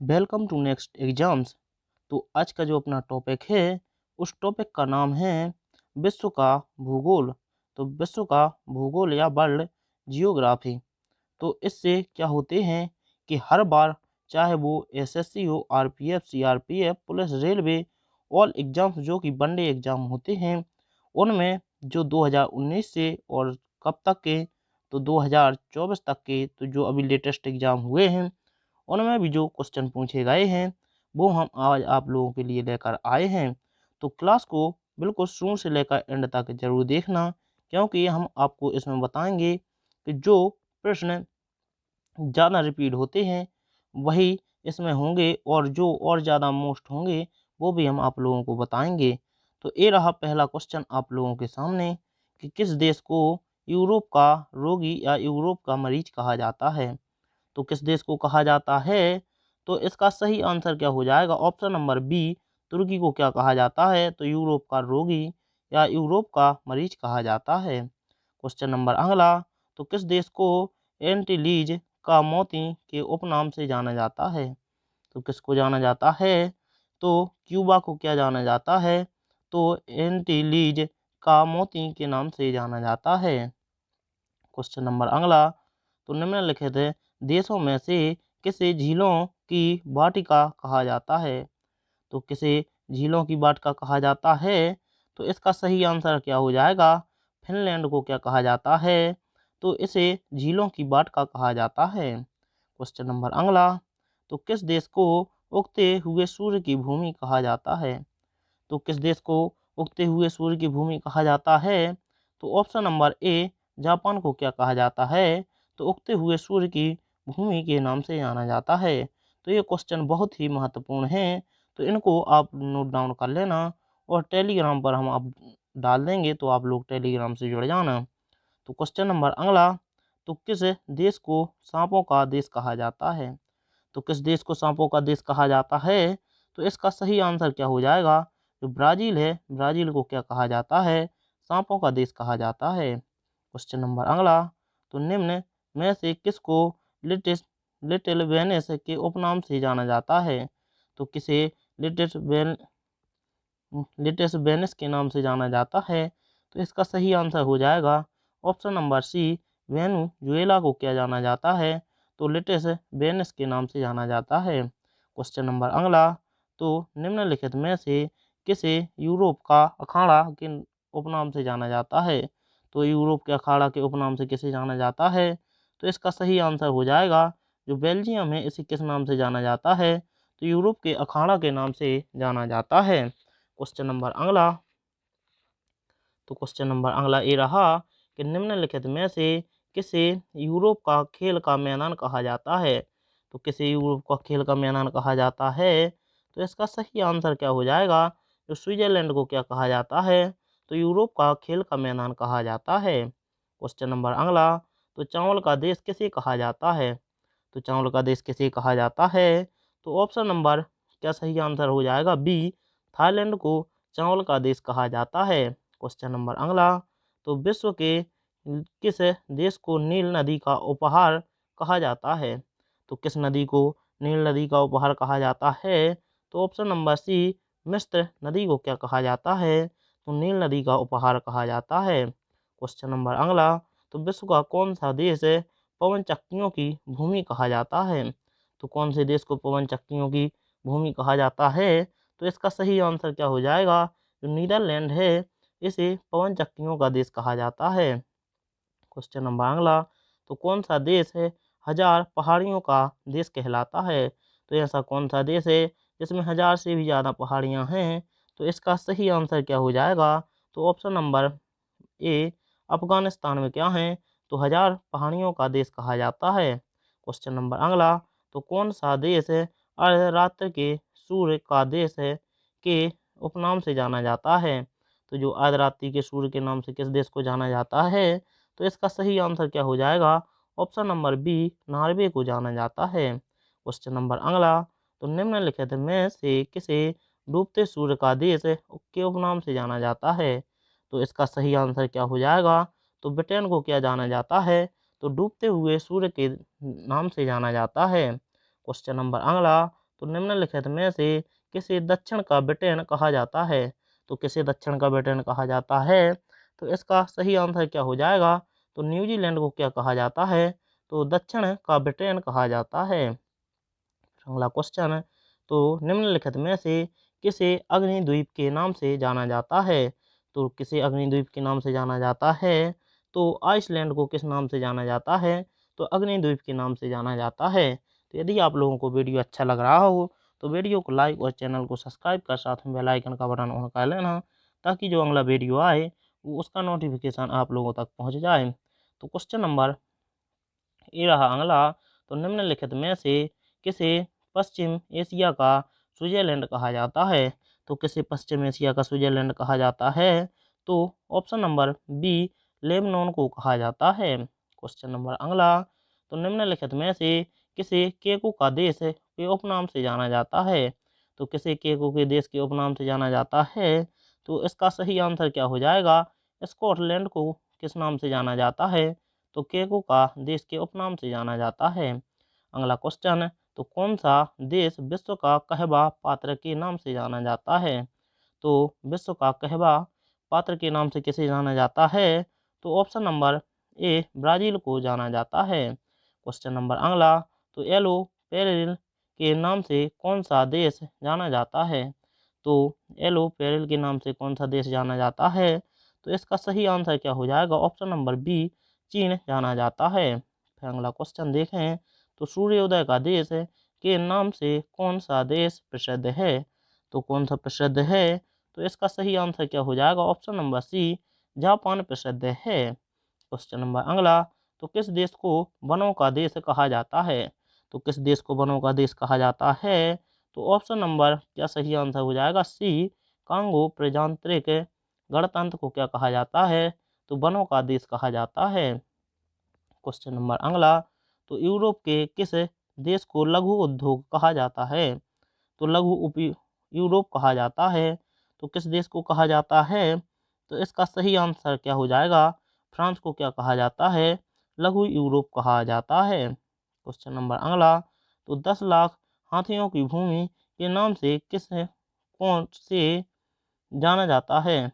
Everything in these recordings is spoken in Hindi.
Welcome to next exams. तो आज का जो अपना टॉपिक है उस टॉपिक का नाम है विश्व का भूगोल। तो विश्व का भूगोल या वर्ल्ड जियोग्राफी। तो इससे क्या होते हैं कि हर बार चाहे वो एसएससी हो, RPF, CRPF, police, railway, all exams जो कि वनडे एग्जाम होते हैं उनमें जो 2019 से और कब तक के, तो 2024 तक के, तो जो अभी लेटेस्ट एग्जाम हुए हैं उनमें भी जो क्वेश्चन पूछे गए हैं वो हम आज आप लोगों के लिए लेकर आए हैं। तो क्लास को बिल्कुल शुरू से लेकर एंड तक जरूर देखना, क्योंकि हम आपको इसमें बताएंगे कि जो प्रश्न ज़्यादा रिपीट होते हैं वही इसमें होंगे और जो और ज़्यादा मोस्ट होंगे वो भी हम आप लोगों को बताएंगे। तो ये रहा पहला क्वेश्चन आप लोगों के सामने कि किस देश को यूरोप का रोगी या यूरोप का मरीज कहा जाता है। तो किस देश को कहा जाता है, तो इसका सही आंसर क्या हो जाएगा? ऑप्शन नंबर बी, तुर्की को क्या कहा जाता है? तो यूरोप का रोगी या यूरोप का मरीज कहा जाता है। क्वेश्चन नंबर अगला, तो किस देश को एंटीलीज का मोती के उपनाम से जाना जाता है? तो किसको जाना जाता है? तो क्यूबा को क्या जाना जाता है? तो एंटीलीज का मोती के नाम से जाना जाता है। क्वेश्चन नंबर अगला, तो निम्नलिखित देशों में से किसे झीलों की वाटिका कहा जाता है? तो किसे झीलों की वाटिका कहा जाता है? तो इसका सही आंसर क्या हो जाएगा? फिनलैंड को क्या कहा जाता है? तो इसे झीलों की वाटिका कहा जाता है। क्वेश्चन नंबर अगला, तो किस देश को उगते हुए सूर्य की भूमि कहा जाता है? तो किस देश को उगते हुए सूर्य की भूमि कहा जाता है? तो ऑप्शन नंबर ए, जापान को क्या कहा जाता है? तो उगते हुए सूर्य की भूमि के नाम से जाना जाता है। तो ये क्वेश्चन बहुत ही महत्वपूर्ण है, तो इनको आप नोट डाउन कर लेना और टेलीग्राम पर हम आप डाल देंगे, तो आप लोग टेलीग्राम से जुड़ जाना। तो क्वेश्चन नंबर अगला, तो किस देश को सांपों का देश कहा जाता है? तो किस देश को सांपों का देश कहा जाता है? तो इसका सही आंसर क्या हो जाएगा? जो ब्राज़ील है, ब्राज़ील को क्या कहा जाता है? सांपों का देश कहा जाता है। क्वेश्चन नंबर अगला, तो निम्न में से किसको लिटिस लिटिल वेनिस के उपनाम से जाना जाता है? तो किसे लिटिस वेन लिटिस वेनिस के नाम से जाना जाता है? तो इसका सही आंसर हो जाएगा ऑप्शन नंबर सी, वेनेजुएला को क्या जाना जाता है? तो लिटिस वेनिस के नाम से जाना जाता है। क्वेश्चन नंबर अगला, तो निम्नलिखित में से किसे यूरोप का अखाड़ा के उपनाम से जाना जाता है? तो यूरोप के अखाड़ा के उपनाम से किसे जाना जाता है? तो इसका सही आंसर हो जाएगा जो बेल्जियम है इसे किस नाम से जाना जाता है? तो यूरोप के अखाड़ा के नाम से जाना जाता है। क्वेश्चन नंबर अगला, तो क्वेश्चन नंबर अगला ये रहा कि निम्नलिखित में से किसे यूरोप का खेल का मैदान कहा जाता है? तो किसे यूरोप का खेल का मैदान कहा जाता है? तो इसका सही आंसर क्या हो जाएगा? जो स्विट्जरलैंड को क्या कहा जाता है? तो यूरोप का खेल का मैदान कहा जाता है। क्वेश्चन नंबर अगला, तो चावल का देश किसे कहा जाता है? तो चावल का देश किसे कहा जाता है? तो ऑप्शन नंबर क्या सही आंसर हो जाएगा? बी, थाईलैंड को चावल का देश कहा जाता है। क्वेश्चन नंबर अगला, तो विश्व के किस देश को नील नदी का उपहार कहा जाता है? तो किस नदी को नील नदी का उपहार कहा जाता है? तो ऑप्शन नंबर सी, मिस्र नदी को क्या कहा जाता है? तो नील नदी का उपहार कहा जाता है। क्वेश्चन नंबर अगला, तो विश्व का कौन सा देश पवन चक्कियों की भूमि कहा जाता है? तो कौन से देश को पवन चक्कियों की भूमि कहा जाता है? तो इसका सही आंसर क्या हो जाएगा? जो नीदरलैंड है इसे पवन चक्कियों का देश कहा जाता है। क्वेश्चन नंबर अगला, तो कौन सा देश है हजार पहाड़ियों का देश कहलाता है? तो ऐसा कौन सा देश है जिसमें हजार से भी ज़्यादा पहाड़ियाँ हैं? तो इसका सही आंसर क्या हो जाएगा? तो ऑप्शन नंबर ए, अफगानिस्तान में क्या है? तो हजार पहाड़ियों का देश कहा जाता है। क्वेश्चन नंबर अगला, तो कौन सा देश है अर्धरात्र के सूर्य का देश है के उपनाम से जाना जाता है? तो जो अर्धरात्रि के सूर्य के नाम से किस देश को जाना जाता है? तो इसका सही आंसर क्या हो जाएगा? ऑप्शन नंबर बी, नॉर्वे को जाना जाता है। क्वेश्चन नंबर अगला, तो निम्नलिखित में से किसे डूबते सूर्य का देश के उपनाम से जाना जाता है? तो इसका सही आंसर क्या हो जाएगा? तो ब्रिटेन को क्या जाना जाता है? तो डूबते हुए सूर्य के नाम से जाना जाता है। क्वेश्चन नंबर अगला, तो निम्नलिखित में से किसे दक्षिण का ब्रिटेन कहा जाता है? तो किसे दक्षिण का ब्रिटेन कहा जाता है? तो इसका सही आंसर क्या हो जाएगा? तो न्यूजीलैंड को क्या कहा जाता है? तो दक्षिण का ब्रिटेन कहा जाता है। अगला क्वेश्चन, तो निम्नलिखित में से किसे अग्निद्वीप के नाम से जाना जाता है? तो किसे अग्निद्वीप के नाम से जाना जाता है? तो आइसलैंड को किस नाम से जाना जाता है? तो अग्निद्वीप के नाम से जाना जाता है। तो यदि आप लोगों को वीडियो अच्छा लग रहा हो तो वीडियो को लाइक और चैनल को सब्सक्राइब कर साथ में बेल आइकन का बटन ऑन कर लेना, ताकि जो अगला वीडियो आए वो उसका नोटिफिकेशन आप लोगों तक पहुंच जाए। तो क्वेश्चन नंबर ये रहा अगला, तो निम्नलिखित में से किसे पश्चिम एशिया का स्विट्जरलैंड कहा जाता है? तो किसे पश्चिम एशिया का स्विट्जरलैंड कहा जाता है? तो ऑप्शन नंबर बी, लेबनान को कहा जाता है। क्वेश्चन नंबर अगला, तो निम्नलिखित में से किसे केको का देश के उपनाम से जाना जाता है? तो किसे केको के देश के उपनाम से जाना जाता है? तो इसका सही आंसर क्या हो जाएगा? स्कॉटलैंड को किस नाम से जाना जाता है? तो केको का देश के उपनाम से जाना जाता है। अगला क्वेश्चन, तो कौन सा देश विश्व का कहवा पात्र के नाम से जाना जाता है? तो विश्व का कहवा पात्र के नाम से किसे जाना जाता है? तो ऑप्शन नंबर ए, ब्राजील को जाना जाता है। क्वेश्चन नंबर अगला, तो येलो पेरिल के नाम से कौन सा देश जाना जाता है? तो येलो पेरिल के नाम से कौन सा देश जाना जाता है? तो इसका सही आंसर क्या हो जाएगा? ऑप्शन नंबर बी, चीन जाना जाता है। फिर अगला क्वेश्चन देखें, तो सूर्योदय का देश के नाम से कौन सा देश प्रसिद्ध है? तो कौन सा प्रसिद्ध है? तो इसका सही आंसर क्या हो जाएगा? ऑप्शन नंबर सी, जापान प्रसिद्ध है। क्वेश्चन नंबर अगला, तो किस देश को वनों का देश कहा जाता है? तो किस देश को वनों का देश कहा जाता है? तो ऑप्शन नंबर क्या सही आंसर हो जाएगा? सी, कांगो प्रजातांत्रिक गणतंत्र को क्या कहा जाता है? तो वनों का देश कहा जाता है। क्वेश्चन नंबर अगला, तो यूरोप के किस देश को लघु उद्योग कहा जाता है? तो यूरोप कहा जाता है। तो किस देश को कहा जाता है? तो इसका सही आंसर क्या हो जाएगा? फ्रांस को क्या कहा जाता है? लघु यूरोप कहा जाता है। क्वेश्चन नंबर अगला, तो 10 लाख हाथियों की भूमि के नाम से कौन से जाना जाता है?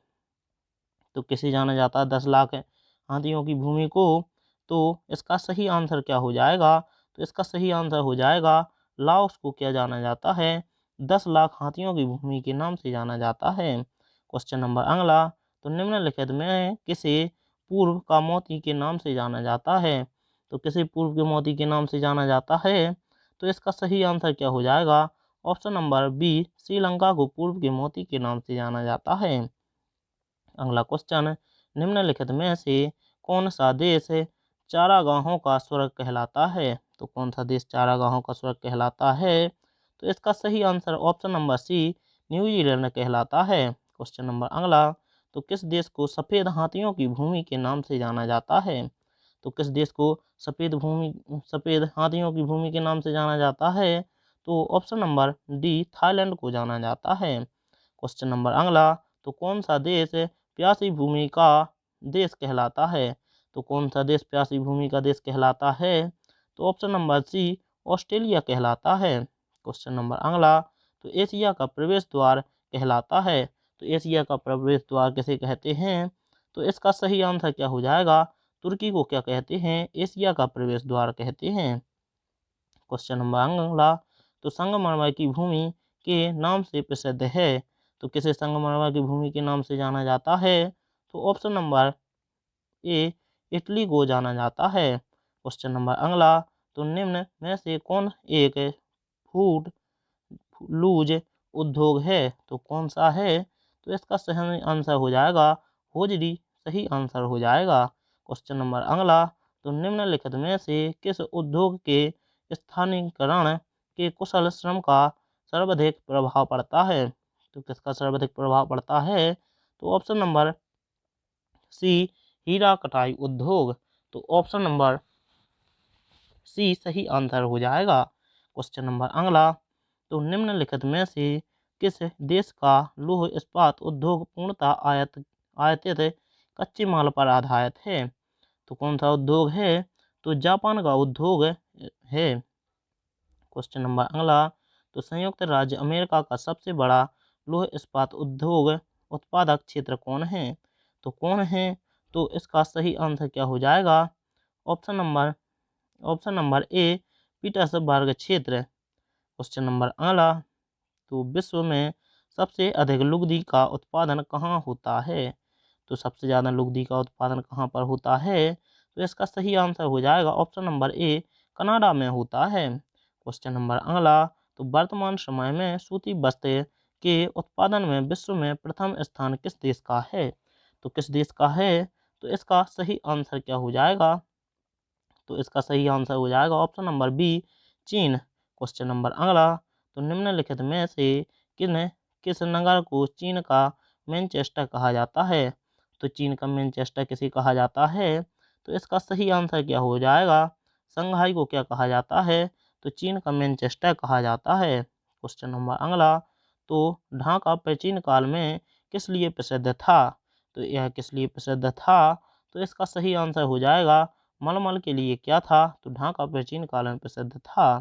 तो किसे जाना जाता है 10 लाख हाथियों की भूमि को? तो इसका सही आंसर क्या हो जाएगा? तो इसका सही आंसर हो जाएगा, लाओस को क्या जाना जाता है? 10 लाख हाथियों की भूमि के नाम से जाना जाता है। क्वेश्चन नंबर अगला, तो निम्नलिखित में किसे पूर्व का मोती के नाम से जाना जाता है? तो किसे पूर्व के मोती के नाम से जाना जाता है? तो इसका सही आंसर क्या हो जाएगा? ऑप्शन नंबर बी, श्रीलंका को पूर्व के मोती के नाम से जाना जाता है। अगला क्वेश्चन, निम्नलिखित में से कौन सा देश चारागाहों का स्वर्ग कहलाता है? तो कौन सा देश चारागाहों का स्वर्ग कहलाता है? तो इसका सही answer option number C, New Zealand कहलाता है। क्वेश्चन नंबर अगला, तो किस देश को सफ़ेद हाथियों की भूमि के नाम से जाना जाता है? तो किस देश को सफ़ेद हाथियों की भूमि के नाम से जाना जाता है? तो ऑप्शन नंबर डी, थाईलैंड को जाना जाता है। क्वेश्चन नंबर अगला, तो कौन सा देश प्यासी भूमि का देश कहलाता है? तो कौन सा देश प्यासी भूमि का देश कहलाता है? तो ऑप्शन नंबर सी, ऑस्ट्रेलिया कहलाता है। क्वेश्चन नंबर अगला, तो एशिया का प्रवेश द्वार कहलाता है। तो एशिया का प्रवेश द्वार किसे कहते हैं? तो इसका सही आंसर क्या हो जाएगा? तुर्की को क्या कहते हैं? एशिया का प्रवेश द्वार कहते हैं। क्वेश्चन नंबर अगला, तो संगमरमर की भूमि के नाम से प्रसिद्ध है। तो किसे संगमरमर की भूमि के नाम से जाना जाता है? तो ऑप्शन नंबर ए, इटली को जाना जाता है। क्वेश्चन नंबर अगला, तो निम्न में से कौन एक फूड लूज उद्योग है? तो कौन सा है? तो इसका सही आंसर हो जाएगा होजरी, सही आंसर हो जाएगा। क्वेश्चन नंबर अगला, तो निम्नलिखित में से किस उद्योग के स्थानीयकरण के कुशल श्रम का सर्वाधिक प्रभाव पड़ता है? तो किसका सर्वाधिक प्रभाव पड़ता है? तो ऑप्शन नंबर सी, हीरा कटाई उद्योग। तो ऑप्शन नंबर सी सही आंसर हो जाएगा। क्वेश्चन नंबर अगला, तो निम्नलिखित में से किस देश का लौह इस्पात उद्योग पूर्णतः आयातित कच्चे माल पर आधारित है? तो कौन सा उद्योग है? तो जापान का उद्योग है। क्वेश्चन नंबर अगला, तो संयुक्त राज्य अमेरिका का सबसे बड़ा लौह इस्पात उद्योग उत्पादक क्षेत्र कौन है? तो कौन है? तो इसका सही आंसर क्या हो जाएगा? Option number option number A Petersburg क्षेत्र। क्वेश्चन नंबर अगला, तो विश्व में सबसे अधिक लुगदी का उत्पादन कहाँ होता है? तो सबसे ज़्यादा लुगदी का उत्पादन कहाँ पर होता है? तो इसका सही आंसर हो जाएगा ऑप्शन नंबर ए कनाडा में होता है। क्वेश्चन नंबर अगला, तो वर्तमान समय में सूती वस्त्र के उत्पादन में विश्व में प्रथम स्थान किस देश का है? तो किस देश का है? तो इसका सही आंसर क्या हो जाएगा? तो इसका सही आंसर हो जाएगा ऑप्शन नंबर बी चीन। क्वेश्चन नंबर अगला, तो निम्नलिखित में से किन किस नगर को चीन का मैनचेस्टर कहा जाता है? तो चीन का मैनचेस्टर किसे कहा जाता है? तो इसका सही आंसर क्या हो जाएगा? शंघाई को क्या कहा जाता है? तो चीन का मैनचेस्टर कहा जाता है। क्वेश्चन नंबर अगला, तो ढाका प्राचीन काल में किस लिए प्रसिद्ध था? तो यह किस लिए प्रसिद्ध था? तो इसका सही आंसर हो जाएगा मलमल के लिए क्या था? तो ढाका प्राचीन काल में प्रसिद्ध था।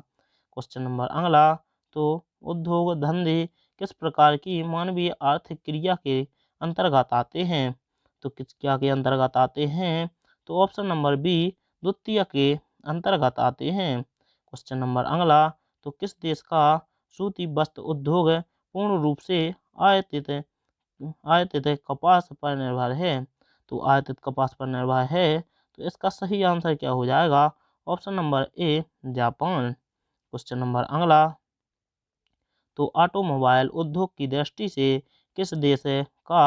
क्वेश्चन नंबर अगला, तो उद्योग धंधे किस प्रकार की मानवीय आर्थिक क्रिया के अंतर्गत आते हैं? तो किस क्या के अंतर्गत आते हैं? तो ऑप्शन नंबर बी द्वितीय के अंतर्गत आते हैं। क्वेश्चन नंबर अगला, तो किस देश का सूती वस्त्र उद्योग पूर्ण रूप से आयातित आयातित कपास पर निर्भर है? तो आयातित कपास पर निर्भर है। तो इसका सही आंसर क्या हो जाएगा? Option number A Japan. Question number अगला, तो ऑटोमोबाइल उद्योग की दृष्टि से किस देश का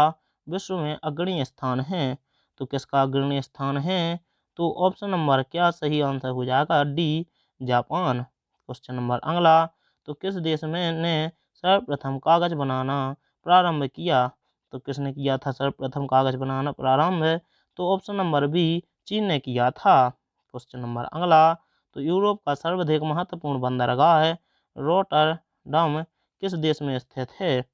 विश्व में अग्रणी स्थान है? तो किसका अग्रणी स्थान है? तो ऑप्शन नंबर क्या सही आंसर हो जाएगा? D Japan. क्वेश्चन नंबर अगला, तो किस देश में ने सर्वप्रथम कागज बनाना प्रारंभ किया? तो किसने किया था सर्वप्रथम कागज बनाना प्रारंभ? तो ऑप्शन नंबर बी चीन ने किया था। क्वेश्चन नंबर अगला, तो यूरोप का सर्वाधिक महत्वपूर्ण बंदरगाह रोटरडम किस देश में स्थित है?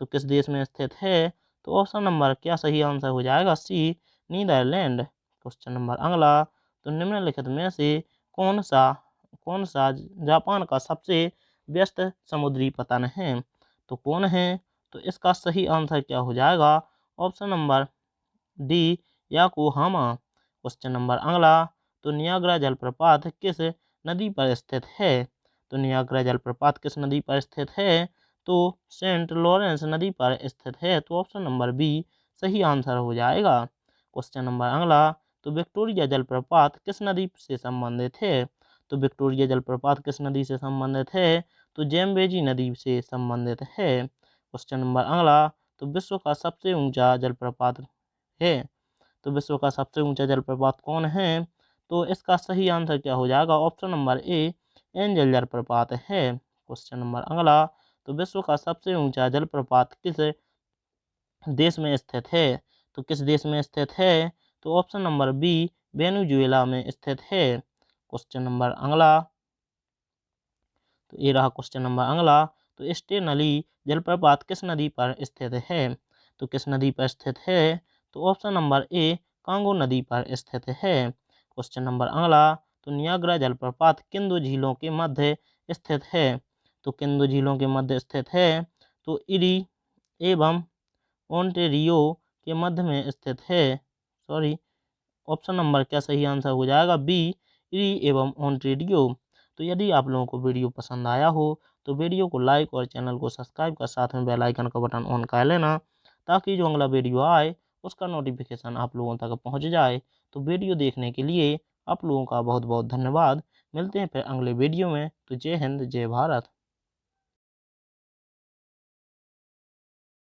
तो किस देश में स्थित है? तो ऑप्शन नंबर क्या सही आंसर हो जाएगा? सी नीदरलैंड। क्वेश्चन नंबर अगला, तो निम्नलिखित में से कौन सा जापान का सबसे व्यस्त समुद्री पतन है? तो कौन है? तो इसका सही आंसर क्या हो जाएगा? Option number D Yokohama. Question number अगला, तो नियाग्रा जलप्रपात किस नदी पर स्थित है? तो नियाग्रा जलप्रपात किस नदी पर स्थित है? तो सेंट लॉरेंस नदी पर स्थित है। तो ऑप्शन नंबर बी सही आंसर हो जाएगा। क्वेश्चन नंबर अगला, तो विक्टोरिया जलप्रपात किस नदी से संबंधित है? तो विक्टोरिया जलप्रपात किस नदी से संबंधित है? तो जेम्बेजी नदी से संबंधित है। क्वेश्चन नंबर अगला, तो विश्व का सबसे ऊंचा जलप्रपात है? तो विश्व का सबसे ऊंचा जलप्रपात कौन है? तो इसका सही आंसर क्या हो जाएगा? ऑप्शन नंबर ए एंजल जलप्रपात है। क्वेश्चन नंबर अगला, तो विश्व का सबसे ऊंचा जलप्रपात किस देश में स्थित है? तो किस देश में स्थित है? तो ऑप्शन नंबर बी वेनेजुएला में स्थित है। क्वेश्चन नंबर अगला, तो ये रहा क्वेश्चन नंबर अगला, तो स्टेनली जलप्रपात किस नदी पर स्थित है? तो किस नदी पर स्थित है? तो ऑप्शन नंबर ए कांगो नदी पर स्थित है। क्वेश्चन नंबर अगला, तो नियाग्रा जलप्रपात किन दो झीलों के मध्य स्थित है? तो किन दो झीलों के मध्य स्थित है? तो इरी एवं ओंटेरियो के मध्य में स्थित है। सॉरी, ऑप्शन नंबर क्या सही आंसर हो जाएगा? बी इरी एवं ओंटेरियो। तो यदि आप लोगों को वीडियो पसंद आया हो तो वीडियो को लाइक और चैनल को सब्सक्राइब कर साथ में बेल आइकन का बटन ऑन कर लेना, ताकि जो अगला वीडियो आए उसका नोटिफिकेशन आप लोगों तक पहुंच जाए। तो वीडियो देखने के लिए आप लोगों का बहुत बहुत धन्यवाद। मिलते हैं फिर अगले वीडियो में। तो जय हिंद, जय भारत।